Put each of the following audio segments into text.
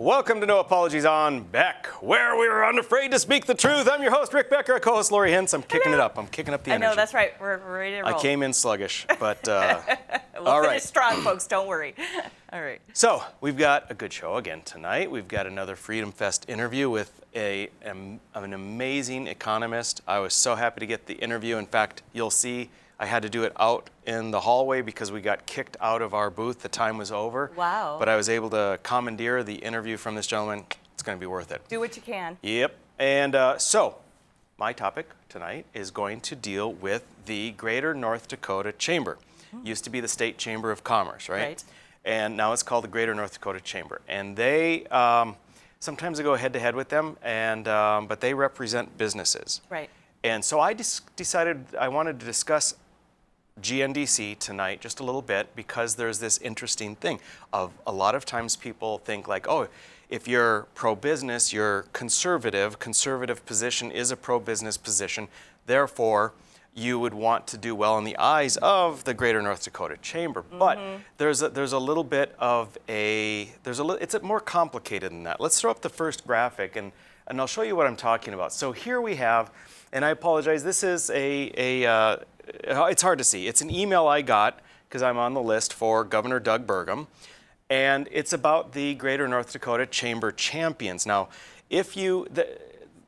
Welcome to No Apologies on Beck, where we are unafraid to speak the truth. I'm your host, Rick Becker, co-host Lori Hintz. I'm kicking it up. I'm kicking up the energy. I know, that's right. We're ready to roll. I came in sluggish, but we'll all finish right. strong, folks. Don't worry. All right. So we've got a good show again tonight. We've got another Freedom Fest interview with an amazing economist. I was so happy to get the interview. In fact, you'll see I had to do it out in the hallway because we got kicked out of our booth. The time was over. Wow. But I was able to commandeer the interview from this gentleman. It's going to be worth it. Do what you can. Yep. And so my topic tonight is going to deal with the Greater North Dakota Chamber. Used to be the State Chamber of Commerce, right? Right. And now it's called the Greater North Dakota Chamber. And they, sometimes I go head to head with them, and but they represent businesses. Right. And so I decided I wanted to discuss GNDC tonight just a little bit because there's this interesting thing of a lot of times people think like, oh, if you're pro-business, you're conservative. Conservative position is a pro-business position. Therefore, you would want to do well in the eyes of the Greater North Dakota Chamber. But there's a little bit of it's more complicated than that. Let's throw up the first graphic and I'll show you what I'm talking about. So here we have, and I apologize, this is it's hard to see. It's an email I got because I'm on the list for Governor Doug Burgum, and it's about the Greater North Dakota Chamber champions. Now, the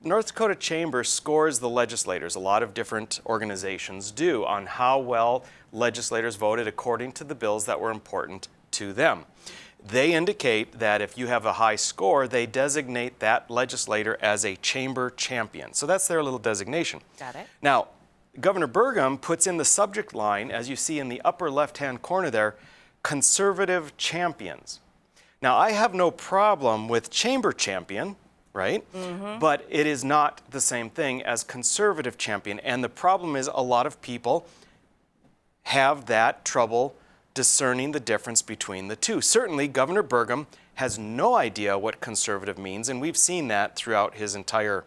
North Dakota Chamber scores the legislators. A lot of different organizations do on how well legislators voted according to the bills that were important to them. They indicate that if you have a high score, they designate that legislator as a chamber champion. So that's their little designation. Got it. Now, Governor Burgum puts in the subject line, as you see in the upper left-hand corner there, conservative champions. Now, I have no problem with chamber champion, right? But it is not the same thing as conservative champion. And the problem is a lot of people have that trouble discerning the difference between the two. Certainly, Governor Burgum has no idea what conservative means, and we've seen that throughout his entire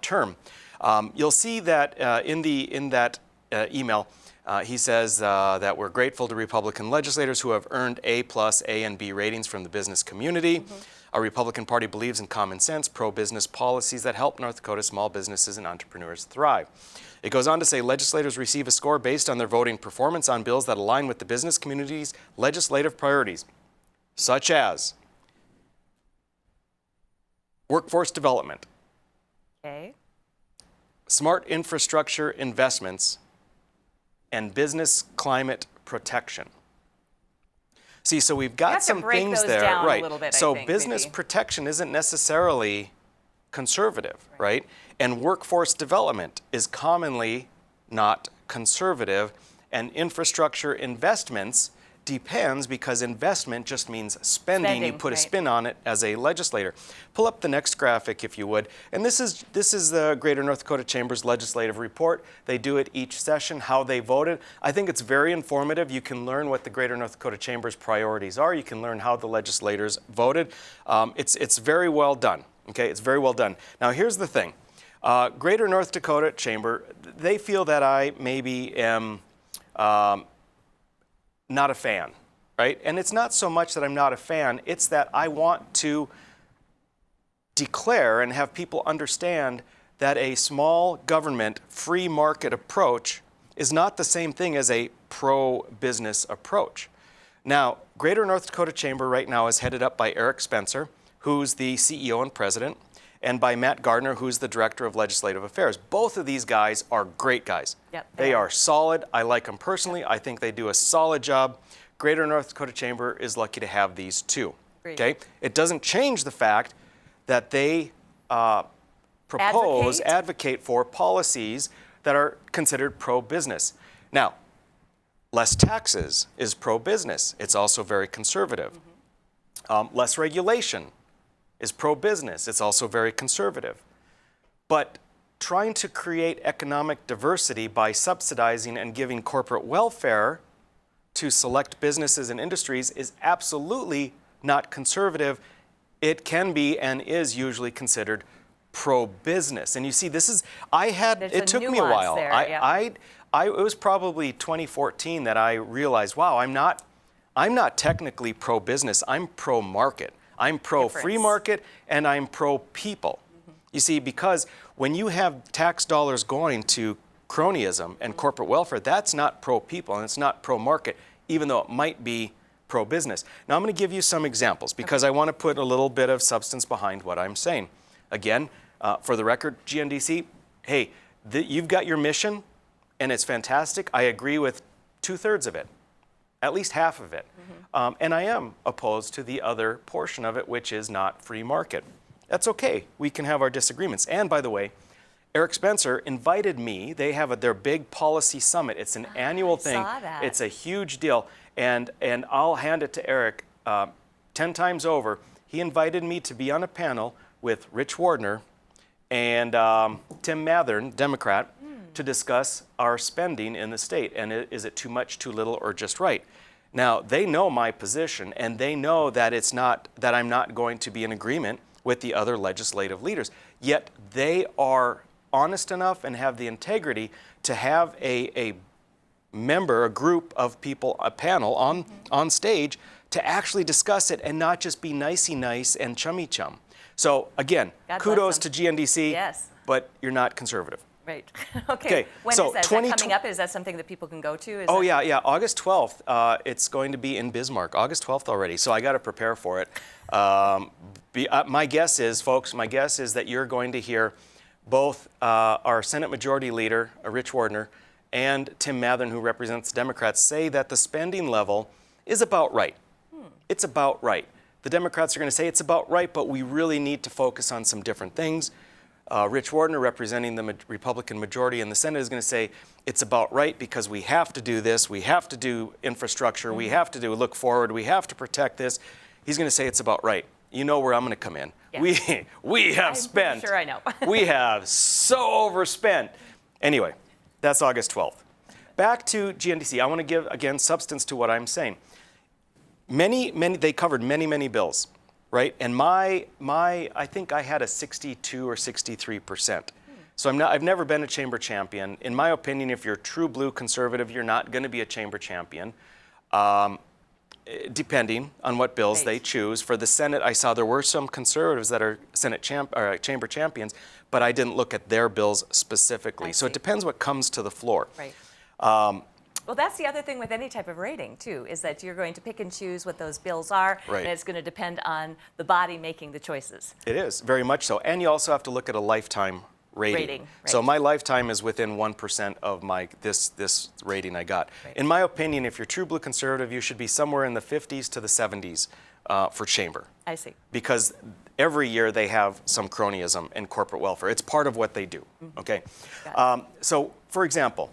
term. You'll see that in that email, he says that we're grateful to Republican legislators who have earned A+, A, and B ratings from the business community. Our Republican Party believes in common sense, pro-business policies that help North Dakota small businesses and entrepreneurs thrive. It goes on to say legislators receive a score based on their voting performance on bills that align with the business community's legislative priorities, such as workforce development, smart infrastructure investments, and business climate protection. See, so we've got some things there, right? A little bit, so I think, business protection isn't necessarily conservative, right? And workforce development is commonly not conservative, and infrastructure investments depends because investment just means spending. You put a spin on it as a legislator. Pull up the next graphic if you would. And this is the Greater North Dakota Chamber's legislative report. They do it each session, how they voted. I think it's very informative. You can learn what the Greater North Dakota Chamber's priorities are. You can learn how the legislators voted. It's very well done. Okay, it's very well done. Now here's the thing. Greater North Dakota Chamber, they feel that I maybe am not a fan, right? And it's not so much that I'm not a fan, it's that I want to declare and have people understand that a small government, free market approach is not the same thing as a pro-business approach. Now, Greater North Dakota Chamber right now is headed up by Eric Spencer, who's the CEO and president, and by Matt Gardner, who's the Director of Legislative Affairs. Both of these guys are great guys. Yep, they are solid. I like them personally. Yep. I think they do a solid job. Greater North Dakota Chamber is lucky to have these two. Great. Okay? It doesn't change the fact that they advocate for policies that are considered pro-business. Now, less taxes is pro-business. It's also very conservative. Less regulation is pro-business. It's also very conservative. But trying to create economic diversity by subsidizing and giving corporate welfare to select businesses and industries is absolutely not conservative. It can be and is usually considered pro-business. And you see, it took me a while. It was probably 2014 that I realized, wow, I'm not technically pro-business, I'm pro-market. I'm pro-free market and I'm pro-people. You see, because when you have tax dollars going to cronyism and corporate welfare, that's not pro-people and it's not pro-market, even though it might be pro-business. Now I'm going to give you some examples because I want to put a little bit of substance behind what I'm saying. Again, for the record, GNDC, hey, you've got your mission and it's fantastic. I agree with 2/3 of it, at least half of it. And I am opposed to the other portion of it, which is not free market. That's okay. We can have our disagreements. And by the way, Eric Spencer invited me. They have their big policy summit. It's an annual thing. Saw that. It's a huge deal. And I'll hand it to Eric 10 times over. He invited me to be on a panel with Rich Wardner and Tim Mathern, Democrat, to discuss our spending in the state. And is it too much, too little, or just right? Now, they know my position, and they know that it's not, that I'm not going to be in agreement with the other legislative leaders. Yet they are honest enough and have the integrity to have a member, a group of people, a panel on stage to actually discuss it and not just be nicey nice and chummy chum. So again, God kudos bless to GNDC, Yes. but you're not conservative. Right. Okay. When so is that? Is that coming up? Is that something that people can go to? Yeah. August 12th. It's going to be in Bismarck. August 12th already. So I got to prepare for it. My guess is, folks, my guess is that you're going to hear both our Senate Majority Leader, Rich Wardner, and Tim Mathern, who represents Democrats, say that the spending level is about right. It's about right. The Democrats are going to say it's about right, but we really need to focus on some different things. Rich Wardner, representing the Republican majority in the Senate, is going to say it's about right because we have to do this, we have to do infrastructure, we have to look forward, we have to protect this. He's going to say it's about right. You know where I'm going to come in. Yeah. We have spent. Sure, I know. We have so overspent. Anyway, that's August 12th. Back to GNDC. I want to give, again, substance to what I'm saying. They covered many bills. Right, and I think I had a 62 or 63%. So I've never been a chamber champion. In my opinion, if you're a true blue conservative, you're not going to be a chamber champion, depending on what bills they choose. For the Senate, I saw there were some conservatives that are chamber champions, but I didn't look at their bills specifically. So it depends what comes to the floor. Right. Well, that's the other thing with any type of rating, too, is that you're going to pick and choose what those bills are, and it's going to depend on the body making the choices. It is, very much so. And you also have to look at a lifetime rating. Right. So my lifetime is within 1% of my this rating I got. Right. In my opinion, if you're true blue conservative, you should be somewhere in the 50s to the 70s for chamber. I see. Because every year they have some cronyism and corporate welfare. It's part of what they do, okay? So, for example,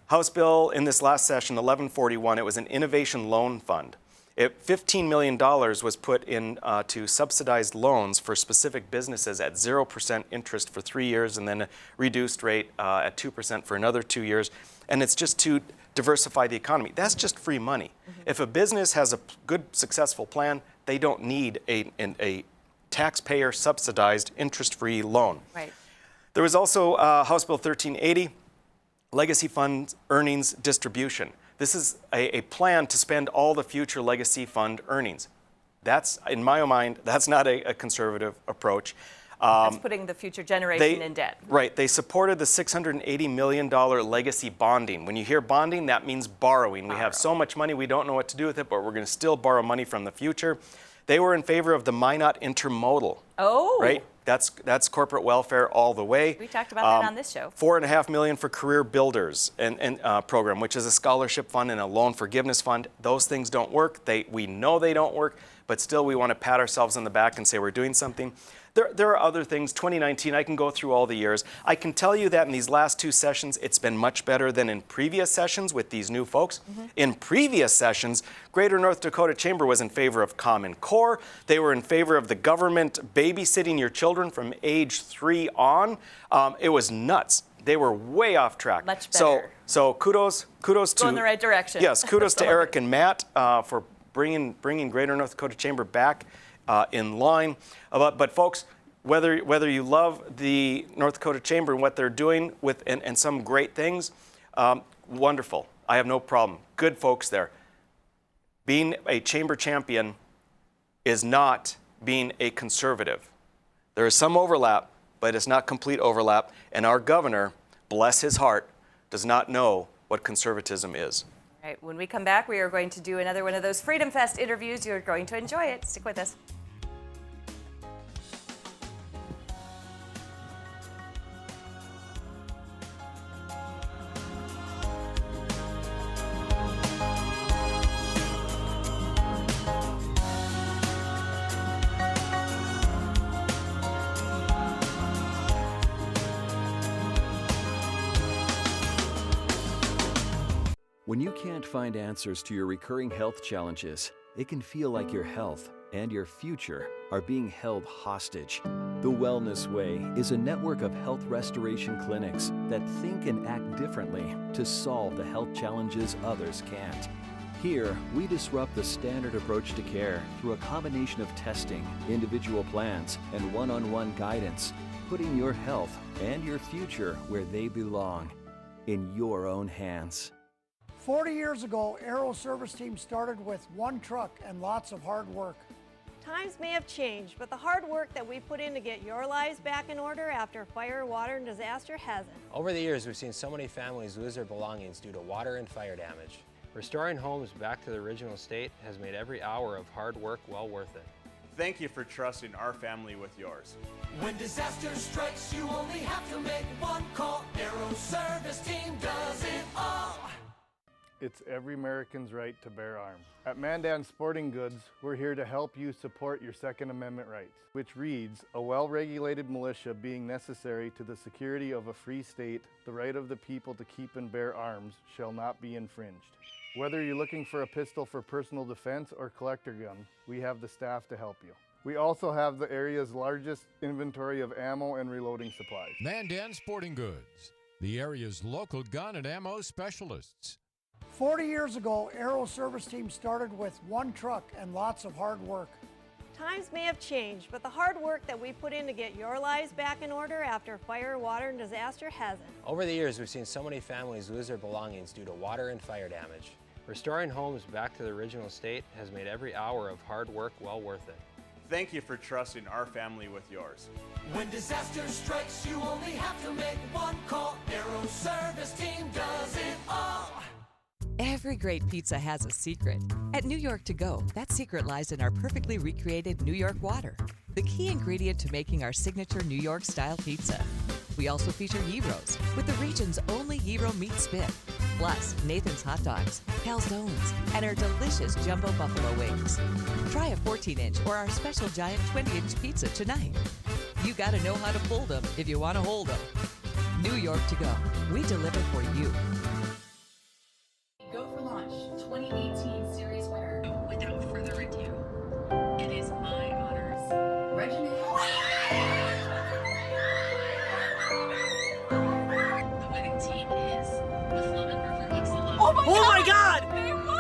House bill in this last session, 1141, it was an innovation loan fund. $15 million was put in to subsidized loans for specific businesses at 0% interest for 3 years and then a reduced rate at 2% for another 2 years. And it's just to diversify the economy. That's just free money. If a business has a good, successful plan, they don't need a taxpayer subsidized interest-free loan. Right. There was also House Bill 1380, Legacy Fund Earnings Distribution. This is a plan to spend all the future legacy fund earnings. That's, in my mind, that's not a conservative approach. That's putting the future generation in debt. Right. They supported the $680 million legacy bonding. When you hear bonding, that means borrowing. We have so much money, we don't know what to do with it, but we're going to still borrow money from the future. They were in favor of the Minot Intermodal. Oh. Right? That's corporate welfare all the way. We talked about that on this show. $4.5 million for Career Builders and program, which is a scholarship fund and a loan forgiveness fund. Those things don't work. We know they don't work, but still we want to pat ourselves on the back and say we're doing something. There are other things. 2019, I can go through all the years. I can tell you that in these last 2 sessions, it's been much better than in previous sessions with these new folks. In previous sessions, Greater North Dakota Chamber was in favor of Common Core. They were in favor of the government babysitting your children from age 3 on. It was nuts. They were way off track. Much better. So kudos to... Go in the right direction. Yes, kudos to Eric and Matt for bringing Greater North Dakota Chamber back in line. But folks, whether you love the North Dakota Chamber and what they're doing with and some great things, wonderful. I have no problem. Good folks there. Being a chamber champion is not being a conservative. There is some overlap, but it's not complete overlap, and our governor, bless his heart, does not know what conservatism is. All right, when we come back, we are going to do another one of those Freedom Fest interviews. You're going to enjoy it. Stick with us. When you can't find answers to your recurring health challenges, it can feel like your health and your future are being held hostage. The Wellness Way is a network of health restoration clinics that think and act differently to solve the health challenges others can't. Here, we disrupt the standard approach to care through a combination of testing, individual plans, and one-on-one guidance, putting your health and your future where they belong, in your own hands. 40 years ago, Aero Service Team started with one truck and lots of hard work. Times may have changed, but the hard work that we put in to get your lives back in order after fire, water, and disaster hasn't. Over the years, we've seen so many families lose their belongings due to water and fire damage. Restoring homes back to the original state has made every hour of hard work well worth it. Thank you for trusting our family with yours. When disaster strikes, you only have to make one call. Aero Service Team does it all. It's every American's right to bear arms. At Mandan Sporting Goods, we're here to help you support your Second Amendment rights, which reads, a well-regulated militia being necessary to the security of a free state, the right of the people to keep and bear arms shall not be infringed. Whether you're looking for a pistol for personal defense or collector gun, we have the staff to help you. We also have the area's largest inventory of ammo and reloading supplies. Mandan Sporting Goods, the area's local gun and ammo specialists. 40 years ago, Aero Service Team started with one truck and lots of hard work. Times may have changed, but the hard work that we put in to get your lives back in order after fire, water, and disaster hasn't. Over the years, we've seen so many families lose their belongings due to water and fire damage. Restoring homes back to the original state has made every hour of hard work well worth it. Thank you for trusting our family with yours. When disaster strikes, you only have to make one call. Aero Service Team does it all. Every great pizza has a secret. At New York To Go, that secret lies in our perfectly recreated New York water, the key ingredient to making our signature New York-style pizza. We also feature gyros, with the region's only gyro meat spit, plus Nathan's hot dogs, calzones, and our delicious jumbo buffalo wings. Try a 14-inch or our special giant 20-inch pizza tonight. You gotta know how to fold them if you want to hold them. New York To Go, we deliver for you. Go for Launch 2018 series winner. Without further ado, it is my honors. Reginald. The winning team is the Flumin River Excellent. Oh my God! They won!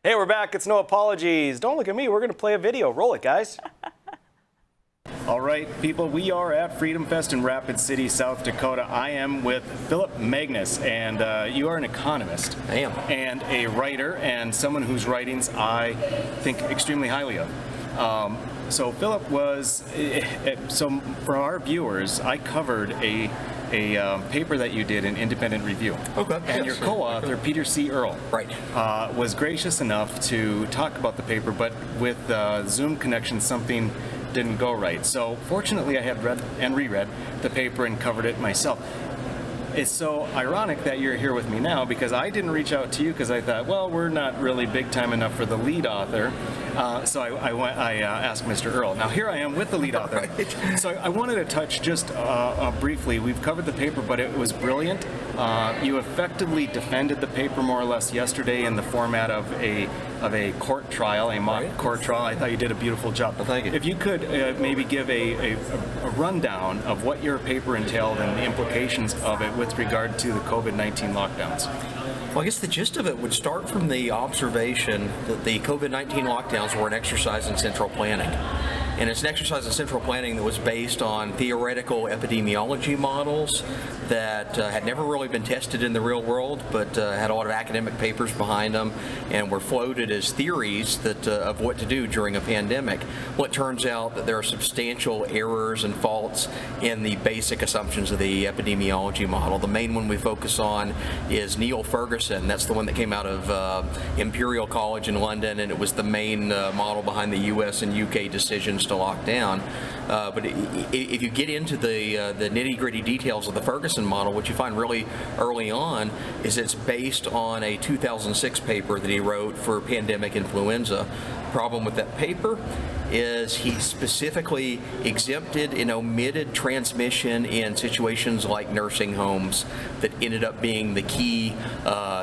Hey, we're back. It's No Apologies. Don't look at me. We're going to play a video. Roll it, guys. All right, people, we are at Freedom Fest in Rapid City, South Dakota. I am with Philip Magnus, and you are an economist. I am. And a writer, and someone whose writings I think extremely highly of. So Philip was, so for our viewers, I covered a paper that you did in Independent Review. Okay. And your co-author, Peter C. Earle, Right. Was gracious enough to talk about the paper, but with Zoom connection, something didn't go right. So fortunately, I had read and reread the paper and covered it myself. It's so ironic that you're here with me now, because I didn't reach out to you because I thought, well, we're not really big time enough for the lead author. So I asked Mr. Earle. Now here I am with the lead author. Right. So I wanted to touch just briefly. We've covered the paper, but it was brilliant. You effectively defended the paper more or less yesterday in the format of a court trial, a mock court trial. I thought you did a beautiful job. Well, thank you. If you could maybe give a rundown of what your paper entailed and the implications of it with regard to the COVID-19 lockdowns. Well, I guess the gist of it would start from the observation that the COVID-19 lockdowns were an exercise in central planning. And it's an exercise in central planning that was based on theoretical epidemiology models that had never really been tested in the real world, but had a lot of academic papers behind them and were floated as theories that of what to do during a pandemic. Well, it turns out that there are substantial errors and faults in the basic assumptions of the epidemiology model. The main one we focus on is Neil Ferguson. That's the one that came out of Imperial College in London, and it was the main model behind the US and UK decisions to lock down. But if you get into the nitty-gritty details of the Ferguson model, what you find really early on is it's based on a 2006 paper that he wrote for pandemic influenza. Problem with that paper is he specifically exempted and omitted transmission in situations like nursing homes that ended up being the key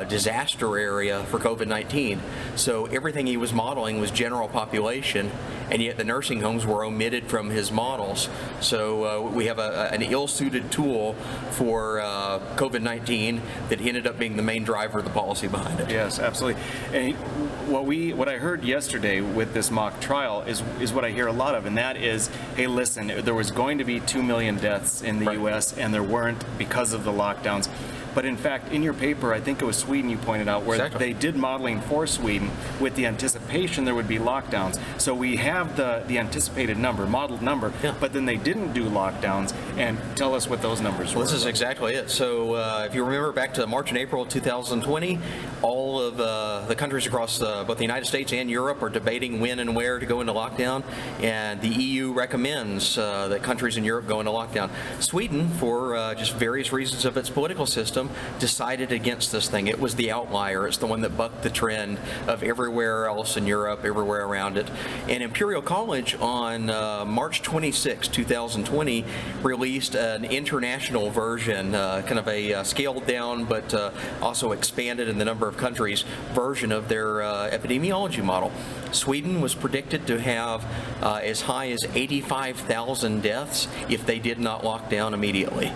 disaster area for COVID-19. So everything he was modeling was general population, and yet the nursing homes were omitted from his models. So we have an ill-suited tool for COVID-19 that ended up being the main driver of the policy behind it. Yes, absolutely. And what I heard yesterday with this mock trial is what I hear a lot of, and that is, hey, listen, there was going to be 2 million deaths in the U.S., and there weren't because of the lockdowns. But in fact, in your paper, I think it was Sweden you pointed out, where they did modeling for Sweden with the anticipation there would be lockdowns. So we have the anticipated number, modeled number, but then they didn't do lockdowns. And tell us what those numbers were. Well, this is exactly it. So if you remember back to March and April of 2020, all of the countries across both the United States and Europe are debating when and where to go into lockdown. And the EU recommends that countries in Europe go into lockdown. Sweden, for just various reasons of its political system, decided against this thing. It was the outlier. It's the one that bucked the trend of everywhere else in Europe, everywhere around it. And Imperial College on March 26, 2020, released an international version, kind of a scaled down but also expanded in the number of countries version of their epidemiology model. Sweden was predicted to have as high as 85,000 deaths if they did not lock down immediately.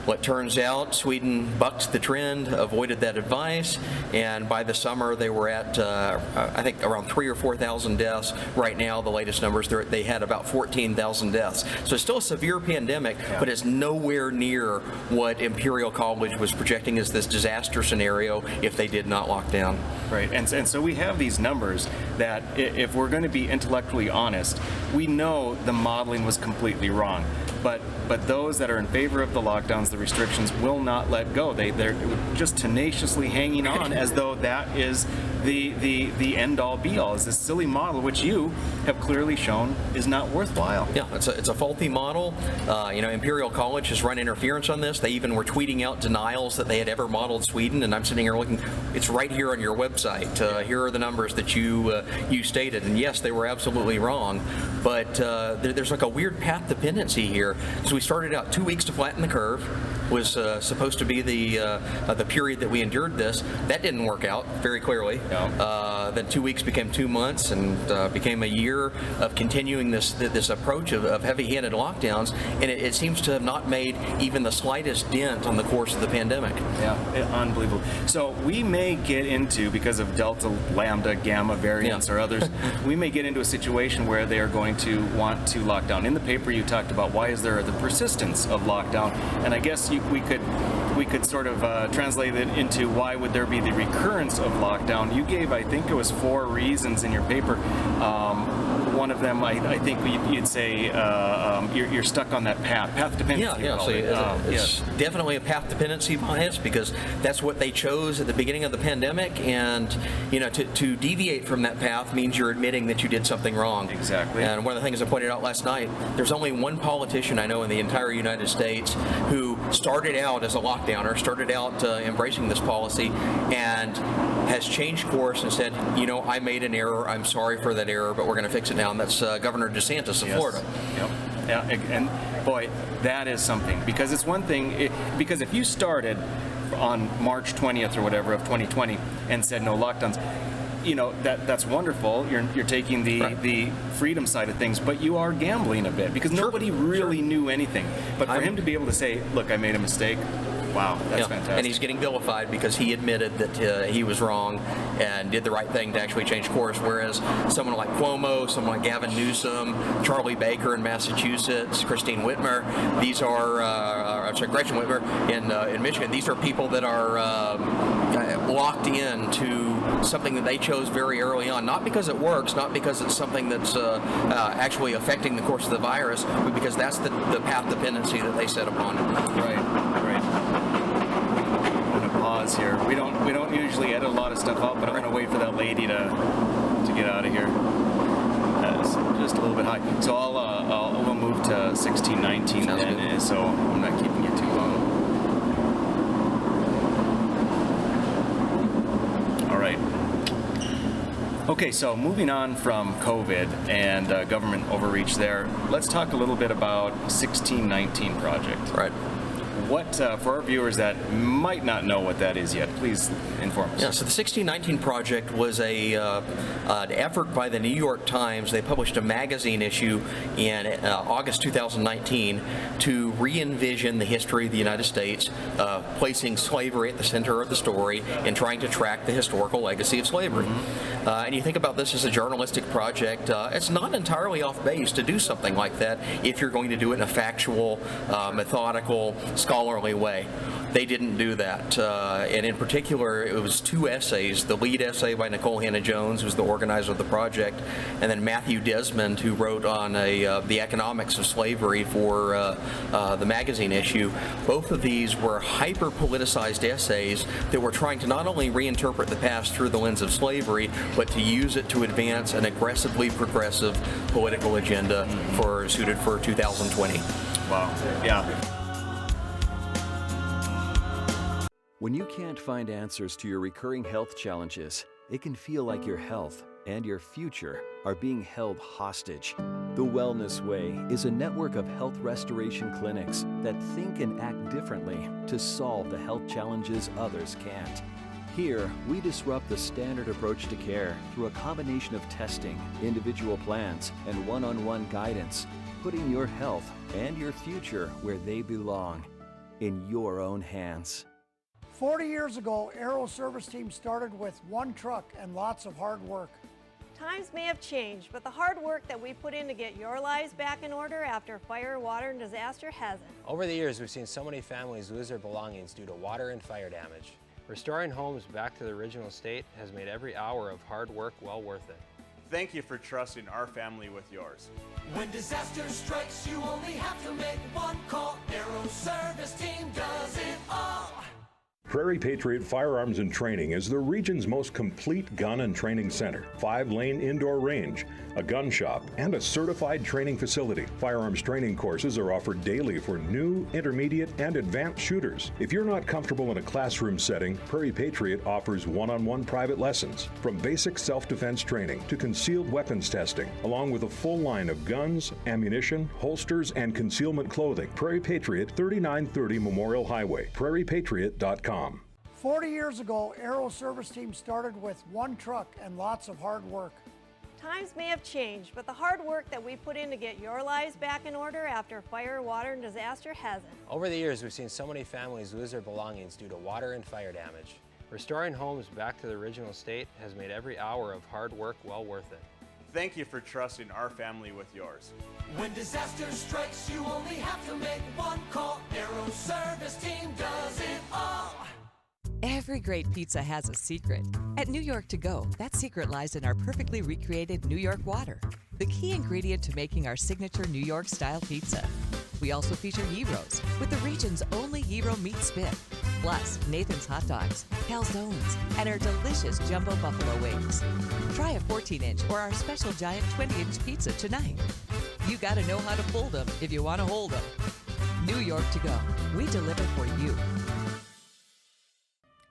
Well, it turns out Sweden bucked the trend, avoided that advice, and by the summer they were at, I think, around 3,000 or 4,000 deaths. Right now, the latest numbers, they had about 14,000 deaths. So it's still a severe pandemic, but it's nowhere near what Imperial College was projecting as this disaster scenario if they did not lock down. Right, and so we have these numbers that, if we're going to be intellectually honest, we know the modeling was completely wrong. But those that are in favor of the lockdowns, the restrictions, will not let go. They're just tenaciously hanging on as though that is the end-all be-all. Is this silly model, which you have clearly shown is not worthwhile. Yeah, it's a faulty model. Imperial College has run interference on this. They even were tweeting out denials that they had ever modeled Sweden, and I'm sitting here looking. It's right here on your website. Here are the numbers that you stated, and yes, they were absolutely wrong. But there's like a weird path dependency here. So we started out 2 weeks to flatten the curve. Was supposed to be the period that we endured this. That didn't work out very clearly. Then 2 weeks became 2 months, and became a year of continuing this approach of heavy-handed lockdowns, and it seems to have not made even the slightest dent on the course of the pandemic. Yeah, unbelievable. So we may get into, because of Delta, Lambda, Gamma variants or others, we may get into a situation where they are going to want to lock down. In the paper you talked about why is there the persistence of lockdown, and I guess we could sort of translate it into why would there be the recurrence of lockdown. You gave, I think it was 4 reasons in your paper. One of them, I think you'd say you're stuck on that path dependency. Yeah. So it's definitely a path dependency bias, because that's what they chose at the beginning of the pandemic, and to deviate from that path means you're admitting that you did something wrong. Exactly. And one of the things I pointed out last night, there's only one politician I know in the entire United States who started out as a lockdowner, started out embracing this policy, and has changed course and said, I made an error, I'm sorry for that error, but we're going to fix it now, and that's Governor DeSantis of Florida. Yep. Yeah, and boy, that is something, because it's one thing, because if you started on March 20th or whatever of 2020 and said no lockdowns, that's wonderful. You're taking the freedom side of things, but you are gambling a bit, because nobody really knew anything. But for him to be able to say, look, I made a mistake, Wow, that's fantastic. And he's getting vilified because he admitted that he was wrong and did the right thing to actually change course, whereas someone like Cuomo, someone like Gavin Newsom, Charlie Baker in Massachusetts, Christine Whitmer, these are, Gretchen Whitmer in Michigan, these are people that are locked in to something that they chose very early on, not because it works, not because it's something that's actually affecting the course of the virus, but because that's the path dependency that they set upon. Right. I'm gonna pause here. We don't usually edit a lot of stuff out, but I'm gonna wait for that lady to get out of here. That's just a little bit high. So we'll move to 1619 then, so I'm not keeping you too long. All right. Okay, so moving on from COVID and government overreach there, let's talk a little bit about 1619 Project. Right. What, for our viewers that might not know what that is yet, please inform us. Yeah, so the 1619 Project was an effort by the New York Times. They published a magazine issue in August 2019 to re-envision the history of the United States, placing slavery at the center of the story and trying to track the historical legacy of slavery. And you think about this as a journalistic project, it's not entirely off base to do something like that if you're going to do it in a factual, methodical, scholarly way. They didn't do that. And in particular, it was two essays. The lead essay by Nicole Hannah-Jones, who's the organizer of the project, and then Matthew Desmond, who wrote on the economics of slavery for the magazine issue. Both of these were hyper-politicized essays that were trying to not only reinterpret the past through the lens of slavery, but to use it to advance an aggressively progressive political agenda suited for 2020. Wow. Yeah. When you can't find answers to your recurring health challenges, it can feel like your health and your future are being held hostage. The Wellness Way is a network of health restoration clinics that think and act differently to solve the health challenges others can't. Here, we disrupt the standard approach to care through a combination of testing, individual plans, and one-on-one guidance, putting your health and your future where they belong, in your own hands. 40 years ago, Aero Service Team started with one truck and lots of hard work. Times may have changed, but the hard work that we put in to get your lives back in order after fire, water, and disaster hasn't. Over the years, we've seen so many families lose their belongings due to water and fire damage. Restoring homes back to the original state has made every hour of hard work well worth it. Thank you for trusting our family with yours. When disaster strikes, you only have to make one call. Aero Service Team does it all. Prairie Patriot Firearms and Training is the region's most complete gun and training center. 5-lane indoor range, a gun shop, and a certified training facility. Firearms training courses are offered daily for new, intermediate, and advanced shooters. If you're not comfortable in a classroom setting, Prairie Patriot offers one-on-one private lessons, from basic self-defense training to concealed weapons testing, along with a full line of guns, ammunition, holsters, and concealment clothing. Prairie Patriot, 3930 Memorial Highway, prairiepatriot.com. 40 years ago, Aero Service Team started with one truck and lots of hard work. Times may have changed, but the hard work that we put in to get your lives back in order after fire, water, and disaster hasn't. Over the years, we've seen so many families lose their belongings due to water and fire damage. Restoring homes back to the original state has made every hour of hard work well worth it. Thank you for trusting our family with yours. When disaster strikes, you only have to make one call. Aero Service Team does it all. Every great pizza has a secret. At New York To Go, that secret lies in our perfectly recreated New York water, the key ingredient to making our signature New York-style pizza. We also feature gyros, with the region's only gyro meat spit, plus Nathan's hot dogs, calzones, and our delicious jumbo buffalo wings. Try a 14-inch or our special giant 20-inch pizza tonight. You gotta know how to fold them if you want to hold them. New York To Go, we deliver for you.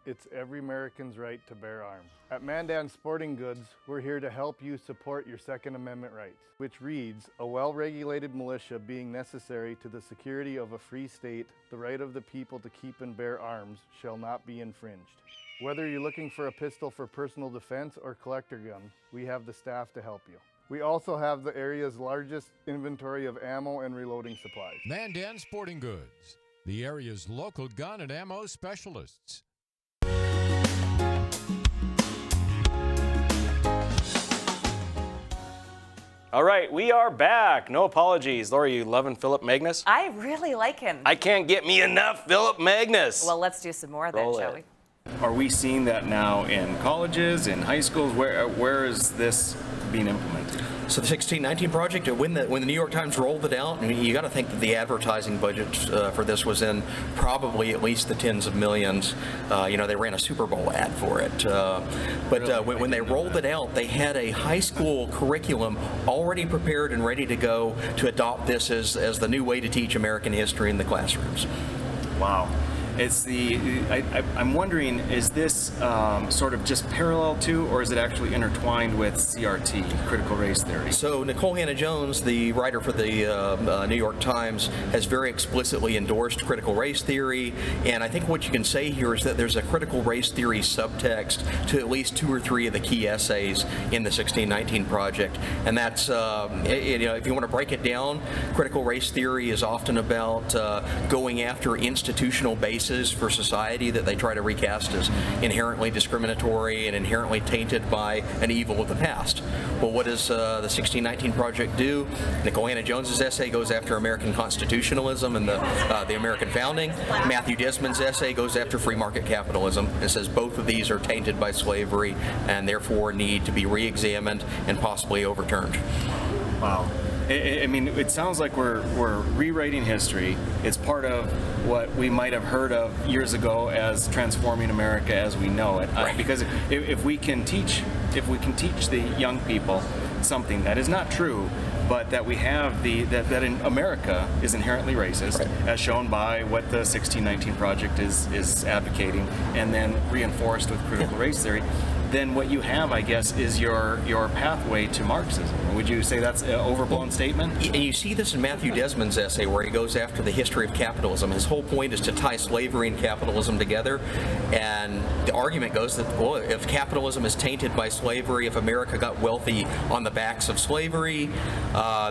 It's every American's right to bear arms. At Mandan Sporting Goods, we're here to help you support your Second Amendment rights, which reads, a well-regulated militia being necessary to the security of a free state, the right of the people to keep and bear arms shall not be infringed. Whether you're looking for a pistol for personal defense or collector gun, we have the staff to help you. We also have the area's largest inventory of ammo and reloading supplies. Mandan Sporting Goods. the area's local gun and ammo specialists. All right, we are back. No apologies. Lori, you loving Philip Magnus? I really like him. I can't get me enough Philip Magnus. Well, let's do some more of that, shall we? Are we seeing that now in colleges, in high schools? Where is this being implemented? So the 1619 project, when the New York Times rolled it out, I mean, you got to think that the advertising budget for this was in probably at least the tens of millions. They ran a Super Bowl ad for it. When they rolled it out, they had a high school curriculum already prepared and ready to go to adopt this as the new way to teach American history in the classrooms. Wow. I'm wondering, is this sort of just parallel to, or is it actually intertwined with CRT, critical race theory? So Nicole Hannah-Jones, the writer for the New York Times, has very explicitly endorsed critical race theory, and I think what you can say here is that there's a critical race theory subtext to at least 2 or 3 of the key essays in the 1619 project, and that's, if you want to break it down, critical race theory is often about going after institutional bases for society that they try to recast as inherently discriminatory and inherently tainted by an evil of the past. Well, what does the 1619 project do? Nicole Hannah-Jones's essay goes after American constitutionalism and the American founding. Matthew Desmond's essay goes after free market capitalism and says both of these are tainted by slavery and therefore need to be re-examined and possibly overturned. Wow. I mean, it sounds like we're rewriting history. It's part of what we might have heard of years ago as transforming America as we know it. Right. Because if we can teach the young people something that is not true, but that we have that in America is inherently racist, right, as shown by what the 1619 Project is advocating, and then reinforced with critical race theory, then what you have, I guess, is your pathway to Marxism. Would you say that's an overblown statement? And you see this in Matthew Desmond's essay where he goes after the history of capitalism. His whole point is to tie slavery and capitalism together. And the argument goes that, well, if capitalism is tainted by slavery, if America got wealthy on the backs of slavery,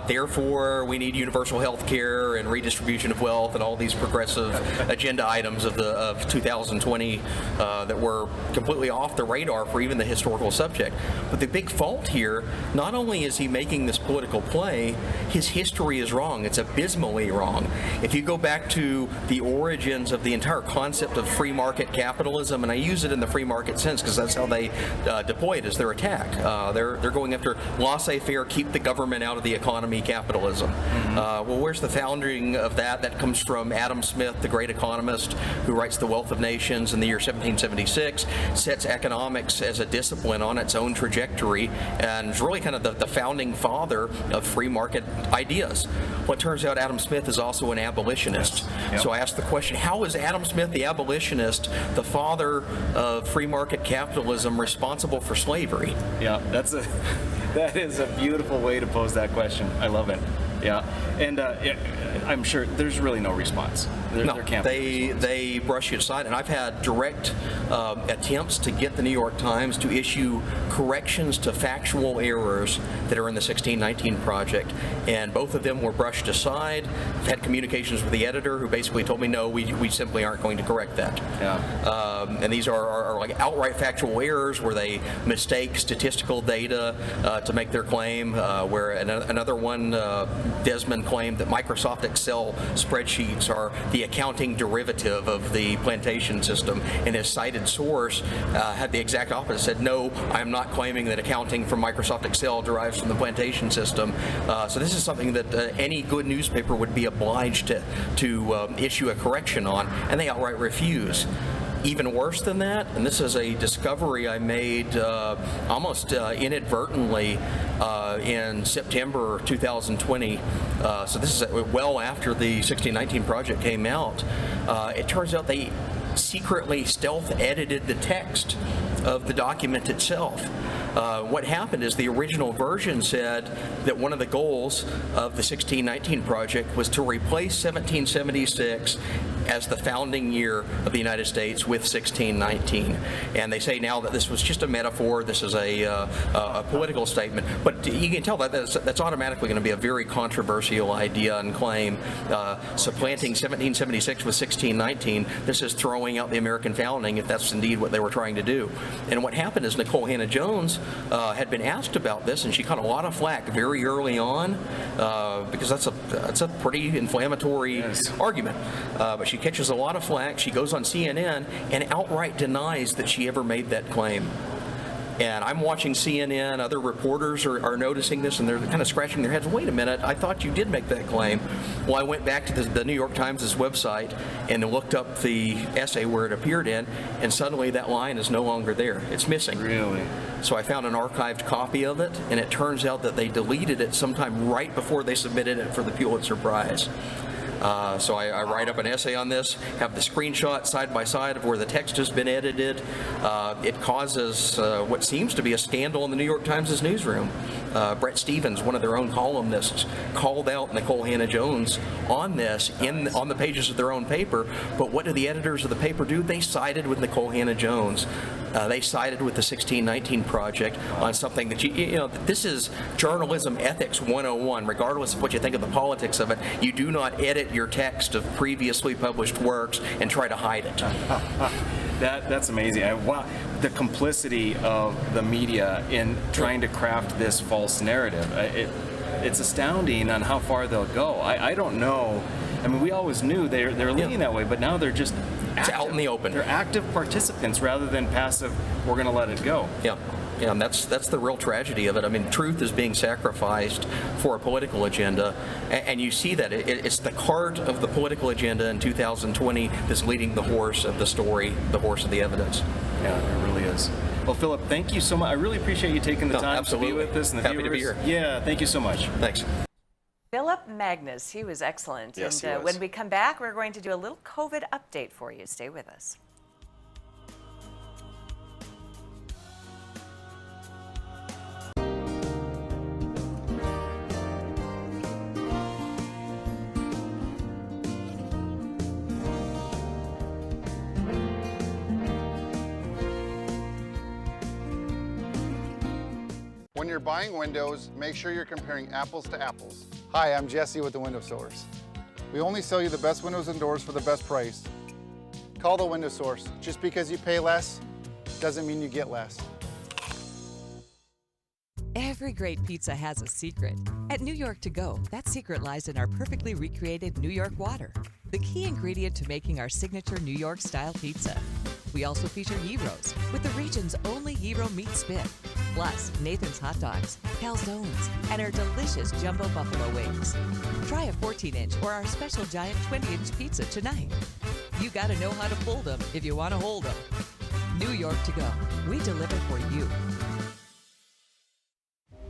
therefore we need universal health care and redistribution of wealth and all these progressive agenda items of 2020 that were completely off the radar for even the historical subject. But the big fault here, not only is he making this political play, his history is wrong. It's abysmally wrong. If you go back to the origins of the entire concept of free market capitalism, and I use it in the free market sense because that's how they deploy it as their attack. They're going after laissez-faire, keep the government out of the economy capitalism. Mm-hmm. Well, where's the founding of that? That comes from Adam Smith, the great economist who writes The Wealth of Nations in the year 1776, sets economics as a discipline on its own trajectory, and is really kind of the founding father of free market ideas. Well, it turns out Adam Smith is also an abolitionist. Yep. So I asked the question, how is Adam Smith, the abolitionist, the father of free market capitalism, responsible for slavery? Yeah, that is a beautiful way to pose that question. I love it. Yeah, and I'm sure there's really no response. There can't be. They brush it aside, and I've had direct attempts to get the New York Times to issue corrections to factual errors that are in the 1619 Project, and both of them were brushed aside. I've had communications with the editor who basically told me, no, we simply aren't going to correct that. Yeah. And these are like outright factual errors where they mistake statistical data to make their claim, where another one, Desmond claimed that Microsoft Excel spreadsheets are the accounting derivative of the plantation system, and his cited source had the exact opposite, said, no, I'm not claiming that accounting from Microsoft Excel derives from the plantation system. So this is something that any good newspaper would be obliged to issue a correction on, and they outright refuse. Even worse than that, and this is a discovery I made almost inadvertently in September 2020, so this is well after the 1619 Project came out. It turns out they secretly stealth edited the text of the document itself. What happened is the original version said that one of the goals of the 1619 Project was to replace 1776 as the founding year of the United States with 1619. And they say now that this was just a metaphor, this is a political statement, but you can tell that that's automatically going to be a very controversial idea and claim. Supplanting 1776 with 1619, this is throwing out the American founding if that's indeed what they were trying to do. And what happened is Nicole Hannah-Jones had been asked about this, and she caught a lot of flack very early on because that's a pretty inflammatory argument. But she catches a lot of flack. She goes on CNN and outright denies that she ever made that claim. And I'm watching CNN, other reporters are noticing this, and they're kind of scratching their heads. Wait a minute, I thought you did make that claim. Well, I went back to the New York Times' website and looked up the essay where it appeared in, and suddenly that line is no longer there. It's missing. Really? So I found an archived copy of it, and it turns out that they deleted it sometime right before they submitted it for the Pulitzer Prize. So I write up an essay on this, have the screenshot side by side of where the text has been edited. It causes what seems to be a scandal in the New York Times' newsroom. Brett Stevens, one of their own columnists, called out Nicole Hannah-Jones on this on the pages of their own paper. But what do the editors of the paper do? They sided with Nicole Hannah-Jones. They sided with the 1619 Project on something that you know, this is journalism ethics 101. Regardless of what you think of the politics of it, you do not edit your text of previously published works and try to hide it. That's amazing. Wow, the complicity of the media in trying to craft this false narrative. It's astounding on how far they'll go. I don't know. I mean, we always knew they're leaning that way, but now they're just it's out in the open. They're active participants rather than passive. We're going to let it go. Yeah. Yeah, and that's the real tragedy of it. I mean, truth is being sacrificed for a political agenda, and you see that it's the cart of the political agenda in 2020 that's leading the horse of the story, the horse of the evidence. Yeah, it really is. Well, Philip, thank you so much. I really appreciate you taking the time to be with us and the Happy viewers. to be here. Yeah, thank you so much. Thanks. Philip Magnus, he was excellent. Yes, and he was. When we come back, we're going to do a little COVID update for you. Stay with us. When you're buying windows, make sure you're comparing apples to apples. Hi, I'm Jesse with the Window Source. We only sell you the best windows and doors for the best price. Call the Window Source. Just because you pay less doesn't mean you get less. Every great pizza has a secret. At New York To Go, that secret lies in our perfectly recreated New York water, the key ingredient to making our signature New York-style pizza. We also feature gyros, with the region's only gyro meat spit, plus Nathan's Hot Dogs, calzones, and our delicious jumbo buffalo wings. Try a 14-inch or our special giant 20-inch pizza tonight. You gotta know how to fold them if you want to hold them. New York To Go, we deliver for you.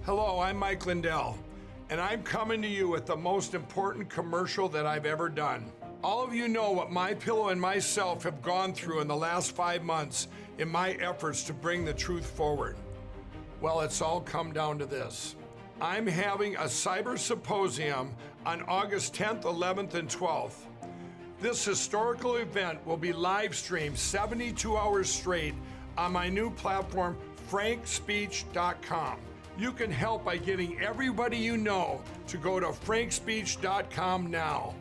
Hello, I'm Mike Lindell, and I'm coming to you with the most important commercial that I've ever done. All of you know what MyPillow and myself have gone through in the last 5 months in my efforts to bring the truth forward. Well, it's all come down to this. I'm having a cyber symposium on August 10th, 11th, and 12th. This historical event will be live streamed 72 hours straight on my new platform, frankspeech.com. You can help by getting everybody you know to go to frankspeech.com now.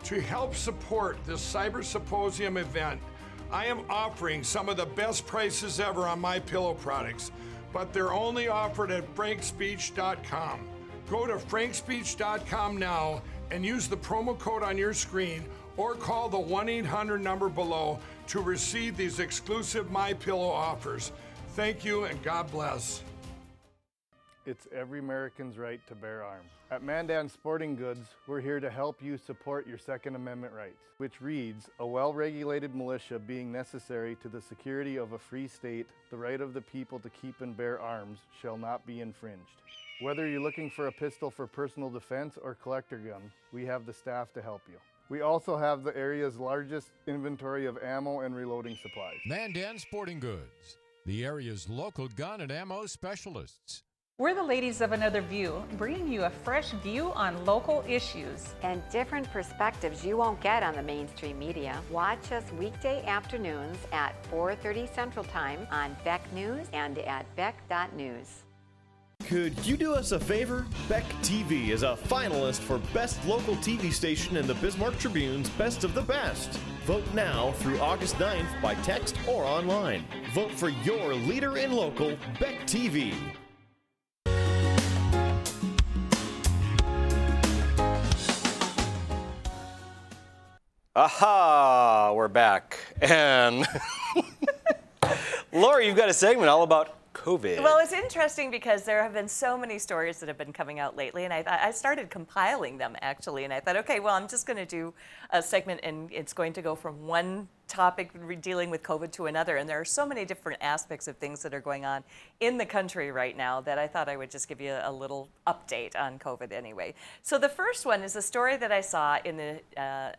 To help support this Cyber Symposium event, I am offering some of the best prices ever on MyPillow products, but they're only offered at frankspeech.com. Go to frankspeech.com now and use the promo code on your screen or call the 1-800 number below to receive these exclusive MyPillow offers. Thank you and God bless. It's every American's right to bear arms. At Mandan Sporting Goods, we're here to help you support your Second Amendment rights, which reads, a well-regulated militia being necessary to the security of a free state, the right of the people to keep and bear arms shall not be infringed. Whether you're looking for a pistol for personal defense or collector gun, we have the staff to help you. We also have the area's largest inventory of ammo and reloading supplies. Mandan Sporting Goods, the area's local gun and ammo specialists. We're the ladies of Another View, bringing you a fresh view on local issues. And different perspectives you won't get on the mainstream media. Watch us weekday afternoons at 4:30 Central Time on Beck News and at beck.news. Could you do us a favor? Beck TV is a finalist for Best Local TV Station in the Bismarck Tribune's Best of the Best. Vote now through August 9th by text or online. Vote for your leader in local, Beck TV. Aha, we're back. And Lori, you've got a segment all about COVID. Well, it's interesting because there have been so many stories that have been coming out lately, and I started compiling them, actually, and I thought, okay, well, I'm just going to do a segment, and it's going to go from one topic dealing with COVID to another, and there are so many different aspects of things that are going on in the country right now that I thought I would just give you a little update on COVID anyway. So the first one is a story that I saw in the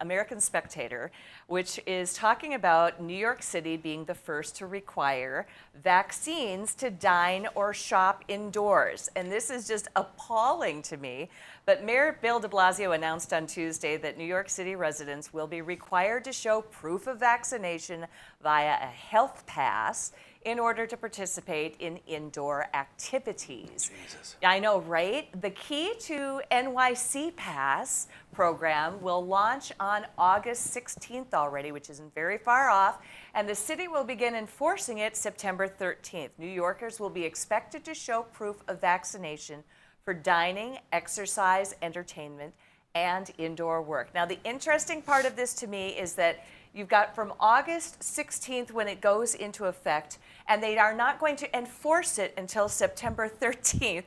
American Spectator, which is talking about New York City being the first to require vaccines to dine or shop indoors. And this is just appalling to me. But Mayor Bill de Blasio announced on Tuesday that New York City residents will be required to show proof of vaccination via a health pass in order to participate in indoor activities. Jesus. I know, right? The Key to NYC Pass program will launch on August 16th already, which isn't very far off, and the city will begin enforcing it September 13th. New Yorkers will be expected to show proof of vaccination for dining, exercise, entertainment, and indoor work. Now, the interesting part of this to me is that you've got from August 16th when it goes into effect, and they are not going to enforce it until September 13th.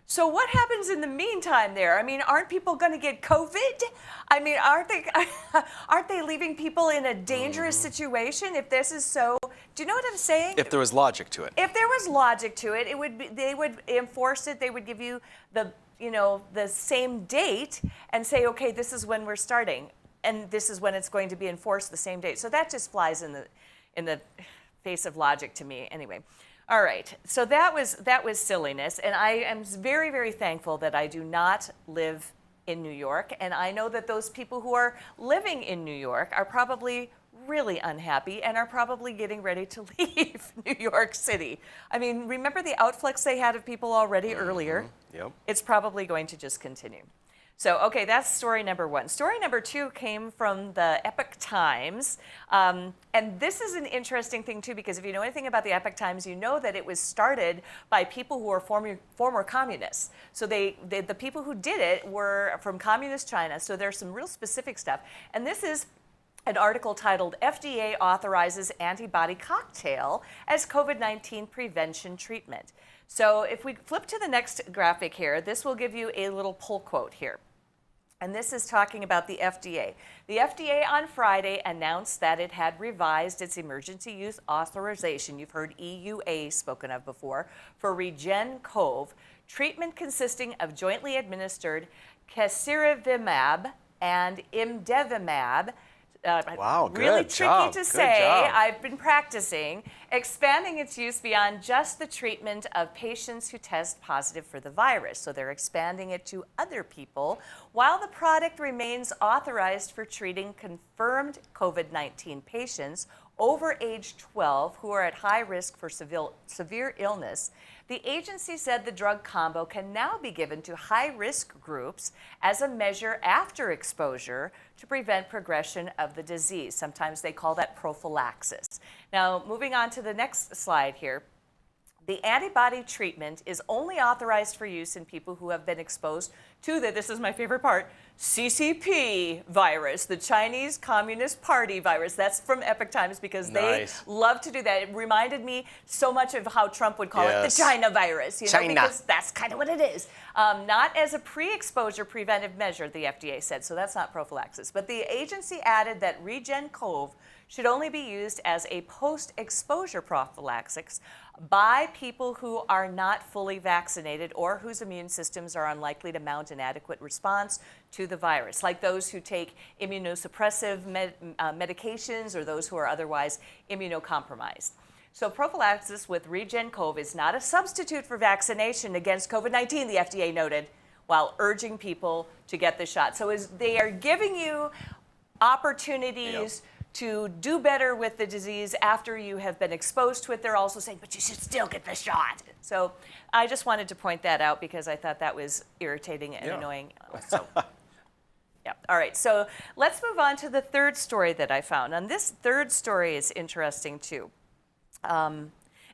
So what happens in the meantime there? I mean, aren't people going to get COVID? I mean, aren't they leaving people in a dangerous situation if this is so? Do you know what I'm saying? If there was logic to it. If there was logic to it, they would enforce it. They would give you the same date and say, okay, this is when we're starting, and this is when it's going to be enforced the same date. So that just flies in the face of logic to me, anyway. All right, so that was silliness, and I am very, very thankful that I do not live in New York, and I know that those people who are living in New York are probably really unhappy and are probably getting ready to leave New York City. I mean, remember the outflux they had of people already earlier? Yep. It's probably going to just continue. So, okay, that's story number one. Story number two came from the Epoch Times. And this is an interesting thing, too, because if you know anything about the Epoch Times, you know that it was started by people who are former communists. So the people who did it were from communist China. So there's some real specific stuff. And this is an article titled, FDA Authorizes Antibody Cocktail as COVID-19 Prevention Treatment. So if we flip to the next graphic here, this will give you a little pull quote here. And this is talking about the FDA. The FDA on Friday announced that it had revised its emergency use authorization, you've heard EUA spoken of before, for REGEN-COV, treatment consisting of jointly administered casirivimab and imdevimab. Wow, good really tricky job. to Good say. job. I've been practicing, expanding its use beyond just the treatment of patients who test positive for the virus. So they're expanding it to other people, while the product remains authorized for treating confirmed COVID-19 patients over age 12 who are at high risk for severe illness. The agency said the drug combo can now be given to high-risk groups as a measure after exposure to prevent progression of the disease. Sometimes they call that prophylaxis. Now, moving on to the next slide here. The antibody treatment is only authorized for use in people who have been exposed to this is my favorite part, CCP virus, the Chinese Communist Party virus. That's from Epoch Times because they love to do that. It reminded me so much of how Trump would call it the China virus, you know, because that's kind of what it is. Not as a pre-exposure preventive measure, the FDA said, so that's not prophylaxis. But the agency added that REGEN-COV should only be used as a post-exposure prophylaxis by people who are not fully vaccinated or whose immune systems are unlikely to mount an adequate response to the virus, like those who take immunosuppressive medications or those who are otherwise immunocompromised. So prophylaxis with RegenCov is not a substitute for vaccination against COVID-19, the FDA noted, while urging people to get the shot. So they are giving you opportunities to do better with the disease after you have been exposed to it. They're also saying, but you should still get the shot. So I just wanted to point that out because I thought that was irritating and annoying. So, yeah. All right. So let's move on to the third story that I found. And this third story is interesting too.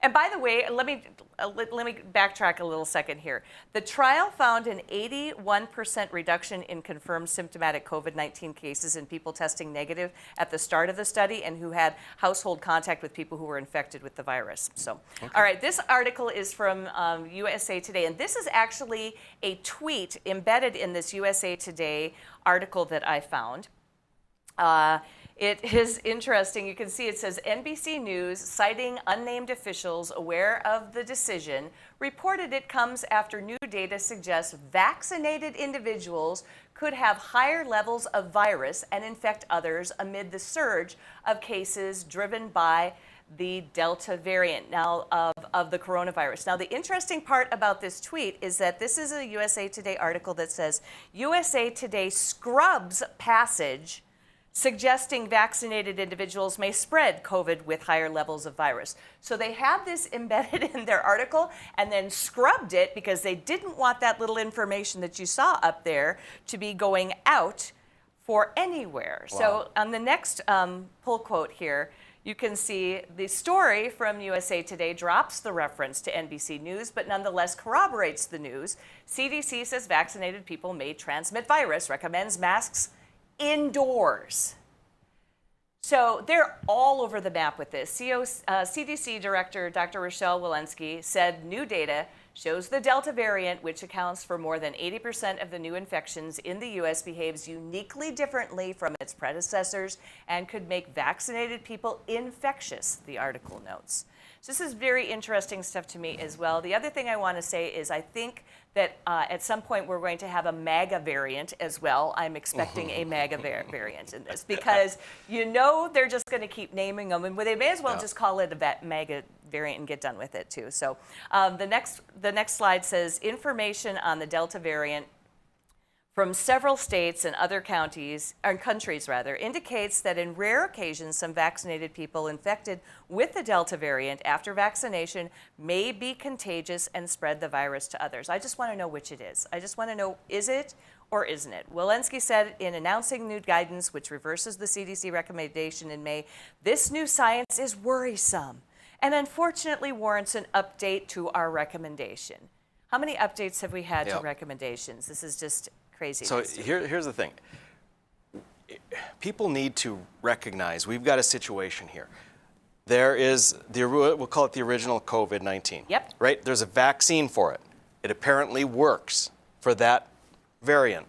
And by the way, let me backtrack a little second here. The trial found an 81% reduction in confirmed symptomatic COVID-19 cases in people testing negative at the start of the study and who had household contact with people who were infected with the virus. So, all right, this article is from USA Today, and this is actually a tweet embedded in this USA Today article that I found. It is interesting. You can see it says NBC News, citing unnamed officials aware of the decision, reported it comes after new data suggests vaccinated individuals could have higher levels of virus and infect others amid the surge of cases driven by the Delta variant now of the coronavirus. Now, the interesting part about this tweet is that this is a USA Today article that says USA Today scrubs passage suggesting vaccinated individuals may spread COVID with higher levels of virus. So they had this embedded in their article and then scrubbed it because they didn't want that little information that you saw up there to be going out for anywhere. Wow. So on the next pull quote here, you can see the story from USA Today drops the reference to NBC News, but nonetheless corroborates the news. CDC says vaccinated people may transmit virus, recommends masks indoors. So they're all over the map with this. CDC Director Dr. Rochelle Walensky said new data shows the Delta variant, which accounts for more than 80% of the new infections in the U.S., behaves uniquely differently from its predecessors and could make vaccinated people infectious, the article notes. So this is very interesting stuff to me as well. The other thing I want to say is I think that at some point we're going to have a MAGA variant as well. I'm expecting a MAGA variant in this because you know they're just going to keep naming them, and they may as well just call it a MAGA variant and get done with it too. So the next slide says information on the Delta variant from several states and other countries indicates that in rare occasions some vaccinated people infected with the Delta variant after vaccination may be contagious and spread the virus to others. I just want to know which it is. I just want to know, is it or isn't it? Walensky said in announcing new guidance which reverses the CDC recommendation in May, this new science is worrisome and unfortunately warrants an update to our recommendation. How many updates have we had to recommendations? This is just crazy. So here's the thing. People need to recognize we've got a situation here. There is, we'll call it the original COVID-19. Yep. Right? There's a vaccine for it. It apparently works for that variant.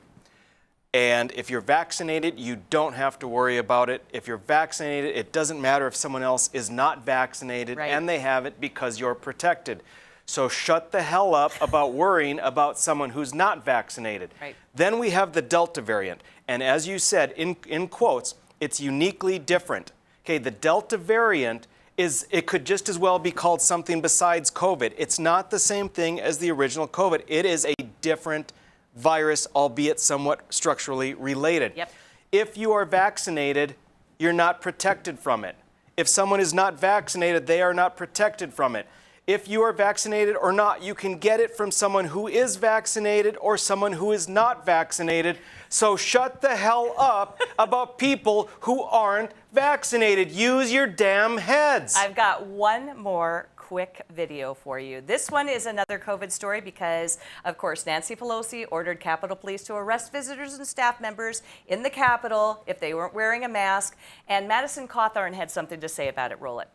And if you're vaccinated, you don't have to worry about it. If you're vaccinated, it doesn't matter if someone else is not vaccinated and they have it because you're protected. So shut the hell up about worrying about someone who's not vaccinated. Right. Then we have the Delta variant. And as you said, in quotes, it's uniquely different. Okay, the Delta variant it could just as well be called something besides COVID. It's not the same thing as the original COVID. It is a different virus, albeit somewhat structurally related. Yep. If you are vaccinated, you're not protected from it. If someone is not vaccinated, they are not protected from it. If you are vaccinated or not, you can get it from someone who is vaccinated or someone who is not vaccinated. So shut the hell up about people who aren't vaccinated. Use your damn heads. I've got one more quick video for you. This one is another COVID story because, of course, Nancy Pelosi ordered Capitol Police to arrest visitors and staff members in the Capitol if they weren't wearing a mask. And Madison Cawthorn had something to say about it. Roll it.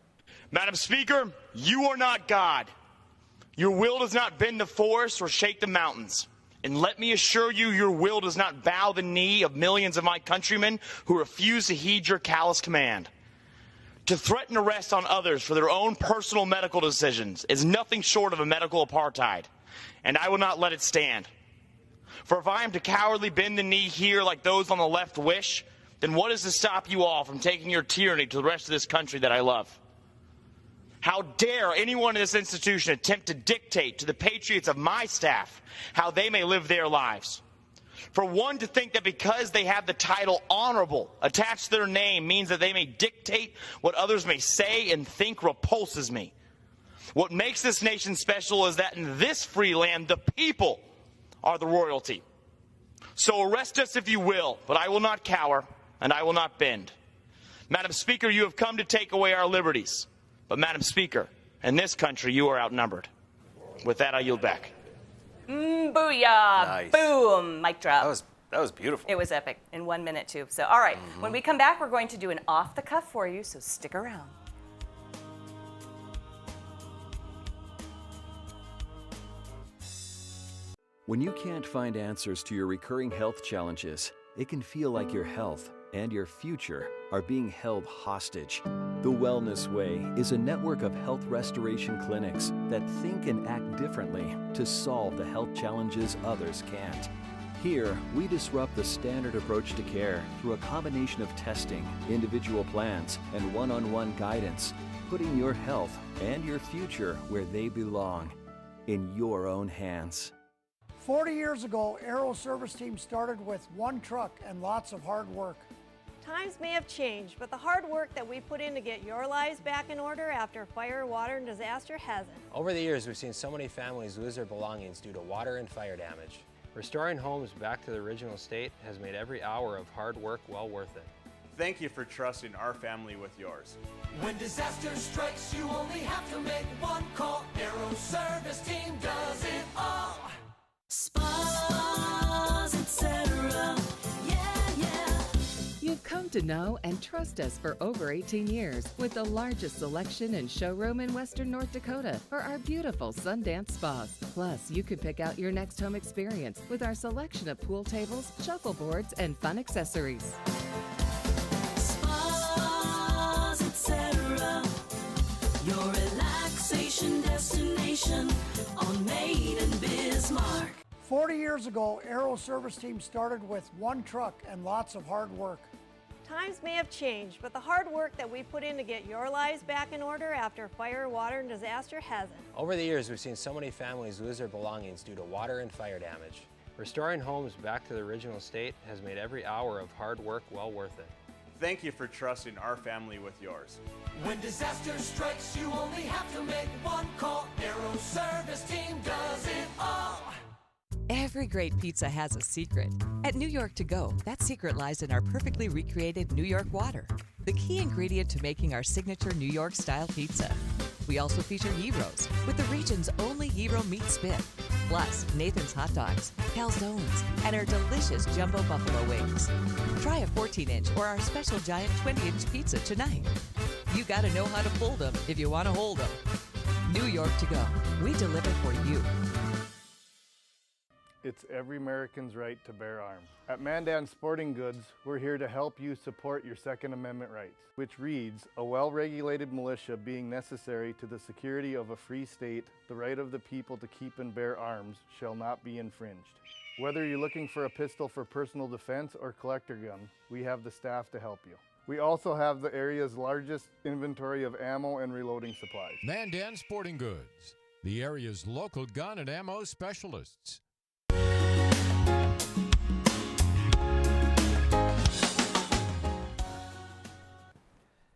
Madam Speaker, you are not God. Your will does not bend the forest or shake the mountains. And let me assure you, your will does not bow the knee of millions of my countrymen who refuse to heed your callous command. To threaten arrest on others for their own personal medical decisions is nothing short of a medical apartheid, and I will not let it stand. For if I am to cowardly bend the knee here like those on the left wish, then what is to stop you all from taking your tyranny to the rest of this country that I love? How dare anyone in this institution attempt to dictate to the patriots of my staff how they may live their lives? For one to think that because they have the title honorable attached to their name means that they may dictate what others may say and think repulses me. What makes this nation special is that in this free land, the people are the royalty. So arrest us if you will, but I will not cower and I will not bend. Madam Speaker, you have come to take away our liberties. But Madam Speaker, in this country, you are outnumbered. With that, I yield back. Booyah! Nice. Boom! Mic drop. That was beautiful. It was epic in 1 minute too. So, all right, when we come back, we're going to do an off the cuff for you. So stick around. When you can't find answers to your recurring health challenges, it can feel like your health and your future are being held hostage. The Wellness Way is a network of health restoration clinics that think and act differently to solve the health challenges others can't. Here, we disrupt the standard approach to care through a combination of testing, individual plans, and one-on-one guidance, putting your health and your future where they belong, in your own hands. 40 years ago, Aero Service Team started with one truck and lots of hard work. Times may have changed, but the hard work that we put in to get your lives back in order after fire, water, and disaster hasn't. Over the years, we've seen so many families lose their belongings due to water and fire damage. Restoring homes back to the original state has made every hour of hard work well worth it. Thank you for trusting our family with yours. When disaster strikes, you only have to make one call. Aero Service Team does it all. Spas, etc. You've come to know and trust us for over 18 years with the largest selection and showroom in Western North Dakota for our beautiful Sundance spas. Plus, you could pick out your next home experience with our selection of pool tables, shuffleboards, and fun accessories. Spas, etc. Your relaxation destination on Main and Bismarck. 40 years ago, Aero Service Team started with one truck and lots of hard work. Times may have changed, but the hard work that we put in to get your lives back in order after fire, water, and disaster hasn't. Over the years, we've seen so many families lose their belongings due to water and fire damage. Restoring homes back to the original state has made every hour of hard work well worth it. Thank you for trusting our family with yours. When disaster strikes, you only have to make one call. Aero Service Team does it all. Every great pizza has a secret. At New York To Go, that secret lies in our perfectly recreated New York water, the key ingredient to making our signature New York style pizza. We also feature gyros with the region's only gyro meat spit, plus Nathan's hot dogs, calzones, and our delicious jumbo buffalo wings. Try a 14-inch or our special giant 20-inch pizza tonight. You gotta know how to fold them if you want to hold them. New York To Go, we deliver for you. It's every American's right to bear arms. At Mandan Sporting Goods, we're here to help you support your Second Amendment rights, which reads, a well-regulated militia being necessary to the security of a free state, the right of the people to keep and bear arms shall not be infringed. Whether you're looking for a pistol for personal defense or collector gun, we have the staff to help you. We also have the area's largest inventory of ammo and reloading supplies. Mandan Sporting Goods, the area's local gun and ammo specialists.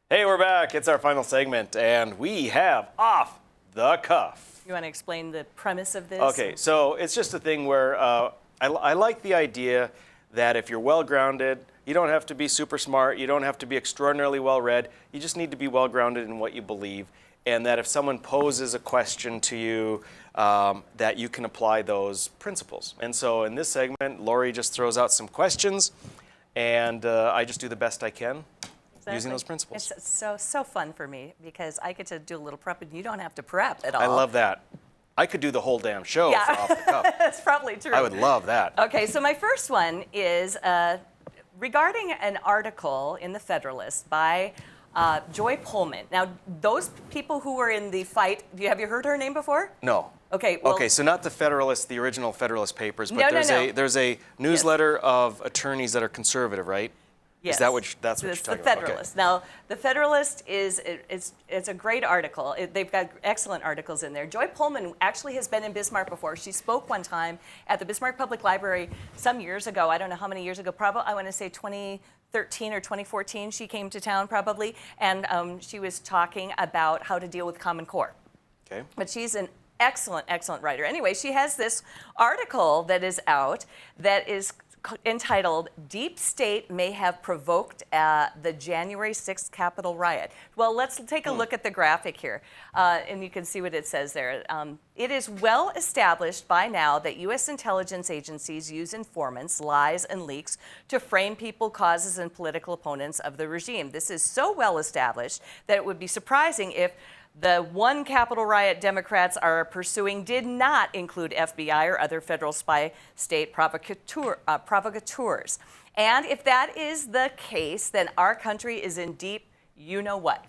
Hey, we're back. It's our final segment, and we have Off the Cuff. You want to explain the premise of this? Okay, so it's just a thing where I like the idea that if you're well-grounded, you don't have to be super smart, you don't have to be extraordinarily well-read, you just need to be well-grounded in what you believe, and that if someone poses a question to you, that you can apply those principles. And so in this segment, Lori just throws out some questions, and I just do the best I can. Using those principles. It's so fun for me because I get to do a little prep and you don't have to prep at all. I love that. I could do the whole damn show for Off the Cuff. That's probably true. I would love that. Okay, so my first one is regarding an article in the Federalist by Joy Pullman. Now, those people who were in the fight, have you heard her name before? No. Okay, well, okay, so not the Federalist, the original Federalist papers, but No. there's a newsletter of attorneys that are conservative, right? Yes. Is that that's what it's you're the talking about? Federalist. Now, the Federalist it's a great article. They've got excellent articles in there. Joy Pullman actually has been in Bismarck before. She spoke one time at the Bismarck Public Library some years ago. I don't know how many years ago. Probably I want to say 2013 or 2014. She came to town probably, and she was talking about how to deal with Common Core. Okay. But she's an excellent writer. Anyway, she has this article that is out that is entitled "Deep State May Have Provoked the January 6th Capitol Riot." Well, let's take a look at the graphic here, and you can see what it says there. It is well established by now that U.S. intelligence agencies use informants, lies, and leaks to frame people, causes, and political opponents of the regime. This is so well established that it would be surprising if the one Capitol riot Democrats are pursuing did not include FBI or other federal spy state provocateurs. And if that is the case, then our country is in deep you-know-what,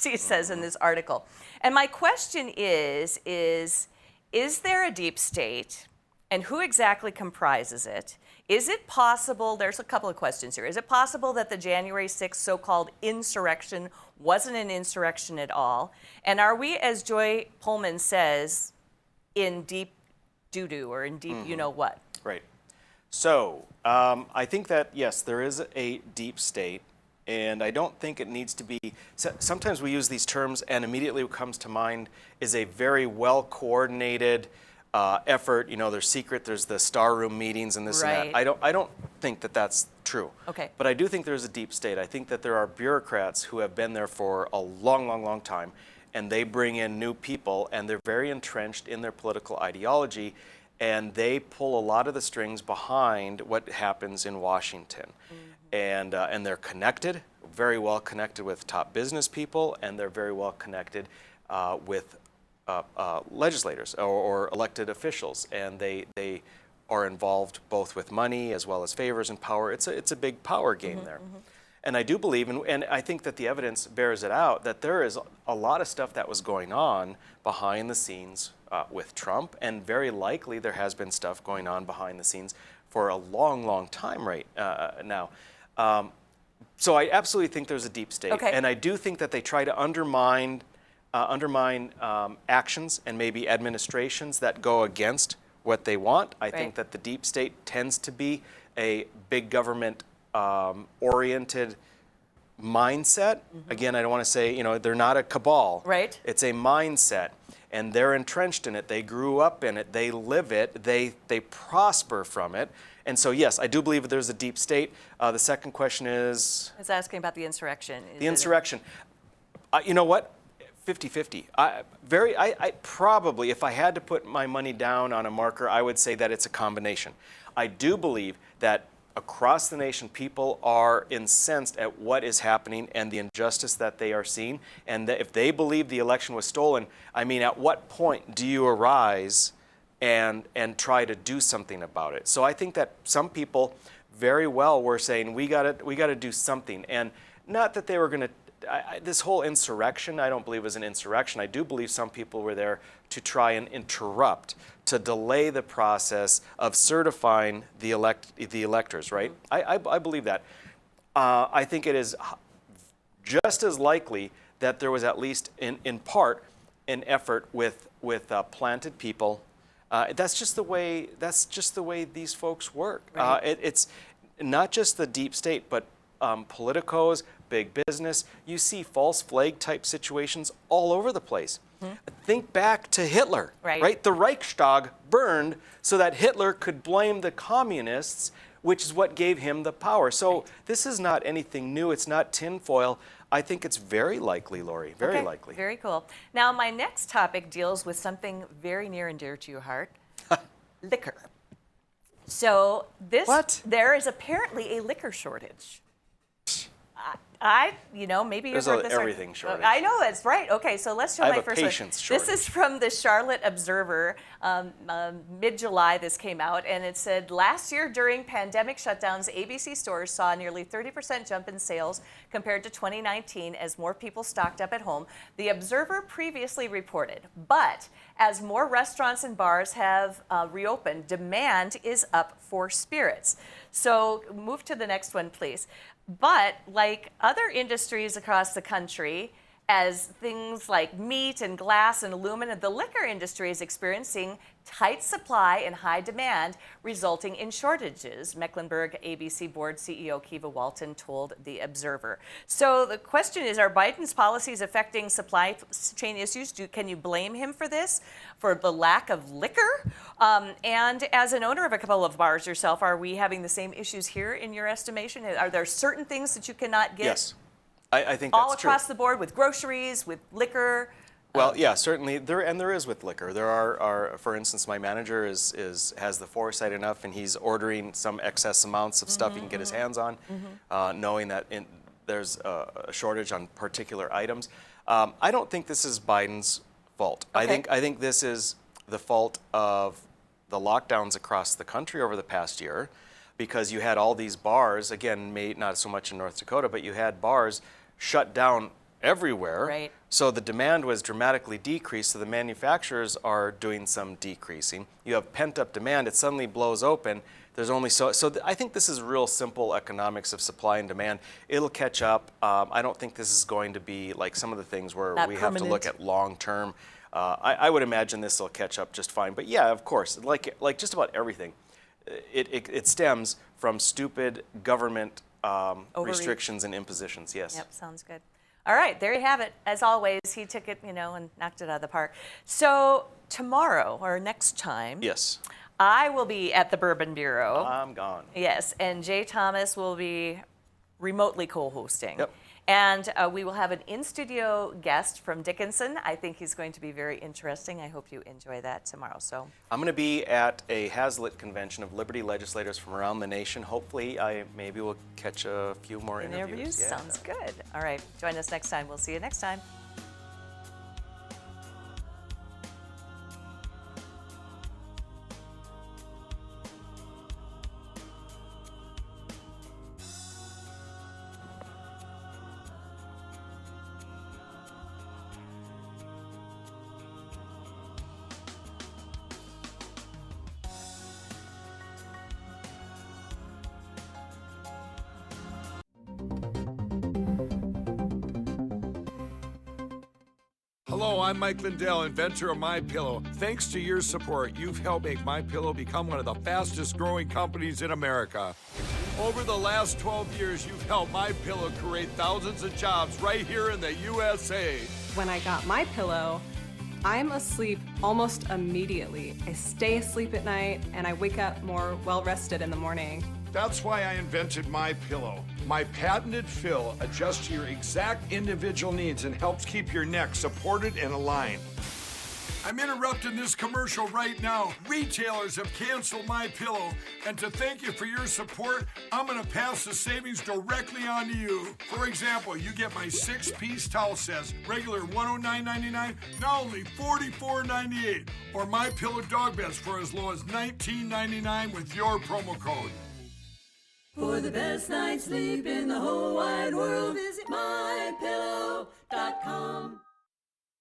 she says in this article. And my question is there a deep state, and who exactly comprises it? Is it possible, there's a couple of questions here, is it possible that the January 6th so-called insurrection wasn't an insurrection at all? And are we, as Joy Pullman says, in deep doo-doo or in deep you-know-what? Right. So I think that, yes, there is a deep state, and I don't think it needs to be, sometimes we use these terms and immediately what comes to mind is a very well-coordinated effort. You know, there's secret, there's the star room meetings and this and that. I don't think that that's true. Okay. But I do think there's a deep state. I think that there are bureaucrats who have been there for a long time, and they bring in new people, and they're very entrenched in their political ideology, and they pull a lot of the strings behind what happens in Washington. And they're connected, very well connected with top business people, and they're very well connected with legislators or elected officials, and they are involved both with money as well as favors and power. It's a big power game there. And I do believe, and I think that the evidence bears it out, that there is a lot of stuff that was going on behind the scenes with Trump, and very likely there has been stuff going on behind the scenes for a long time right now. So I absolutely think there's a deep state, and I do think that they try to undermine actions and maybe administrations that go against what they want. I think that the deep state tends to be a big government oriented mindset. Again, I don't want to say, you know, they're not a cabal. Right. It's a mindset, and they're entrenched in it. They grew up in it. They live it. They prosper from it. And so, yes, I do believe that there's a deep state. The second question is? I was asking about the insurrection. The insurrection. You know what? 50-50. I probably, if I had to put my money down on a marker, I would say that it's a combination. I do believe that across the nation, people are incensed at what is happening and the injustice that they are seeing. And that if they believe the election was stolen, I mean, at what point do you arise and try to do something about it? So I think that some people very well were saying, we gotta do something. And not that they were going to, this whole insurrection, I don't believe was an insurrection. I do believe some people were there to try and interrupt, to delay the process of certifying the electors, right? I believe that. I think it is just as likely that there was at least in part an effort with planted people. That's just the way these folks work. Right. It's not just the deep state, but politicos, big business. You see false flag type situations all over the place. Think back to Hitler, right? The Reichstag burned so that Hitler could blame the communists, which is what gave him the power. So this is not anything new. It's not tinfoil. I think it's very likely, Lori, very likely. Very cool. Now, my next topic deals with something very near and dear to your heart, liquor. So there is apparently a liquor shortage. Maybe you've heard this. There's everything shortage. I know, that's right. Okay, so let's show my first one. I have a patience shortage. This is from the Charlotte Observer. Mid-July this came out, and it said, last year during pandemic shutdowns, ABC stores saw a nearly 30% jump in sales compared to 2019 as more people stocked up at home. The Observer previously reported, but as more restaurants and bars have reopened, demand is up for spirits. So move to the next one, please. But like other industries across the country, as things like meat and glass and aluminum, the liquor industry is experiencing tight supply and high demand, resulting in shortages, Mecklenburg ABC Board CEO Kiva Walton told The Observer. So the question is, are Biden's policies affecting supply chain issues? Can you blame him for this, for the lack of liquor? And as an owner of a couple of bars yourself, are we having the same issues here in your estimation? Are there certain things that you cannot get? Yes. I think that's all across the board with groceries, with liquor. Well, yeah, certainly there is with liquor. There are for instance, my manager has the foresight enough, and he's ordering some excess amounts of stuff he can get his hands on, knowing that there's a shortage on particular items. I don't think this is Biden's fault. Okay. I think this is the fault of the lockdowns across the country over the past year, because you had all these bars, again, not so much in North Dakota, but you had bars shut down everywhere. Right. So the demand was dramatically decreased, so the manufacturers are doing some decreasing. You have pent-up demand, it suddenly blows open. There's only I think this is real simple economics of supply and demand. It'll catch up. I don't think this is going to be like some of the things where Not we have to look permanent. at long-term. I would imagine this will catch up just fine. But yeah, of course, like just about everything, it stems from stupid government restrictions and impositions, yes. Yep, sounds good. All right, there you have it. As always, he took it, and knocked it out of the park. So tomorrow, or next time, Yes. I will be at the Bourbon Bureau. I'm gone. Yes, and Jay Thomas will be remotely co-hosting. Yep. And we will have an in-studio guest from Dickinson. I think he's going to be very interesting. I hope you enjoy that tomorrow. So I'm going to be at a HAZLIT convention of Liberty legislators from around the nation. Hopefully, I maybe will catch a few more interviews. Yeah. Sounds good. All right, join us next time. We'll see you next time. Hello, I'm Mike Lindell, inventor of MyPillow. Thanks to your support, you've helped make MyPillow become one of the fastest growing companies in America. Over the last 12 years, you've helped MyPillow create thousands of jobs right here in the USA. When I got MyPillow, I'm asleep almost immediately. I stay asleep at night and I wake up more well-rested in the morning. That's why I invented MyPillow. My patented fill adjusts to your exact individual needs and helps keep your neck supported and aligned. I'm interrupting this commercial right now. Retailers have canceled MyPillow, and to thank you for your support, I'm gonna pass the savings directly on to you. For example, you get my 6-piece towel sets, regular $109.99, now only $44.98, or MyPillow dog beds for as low as $19.99 with your promo code. For the best night's sleep in the whole wide world, visit mypillow.com.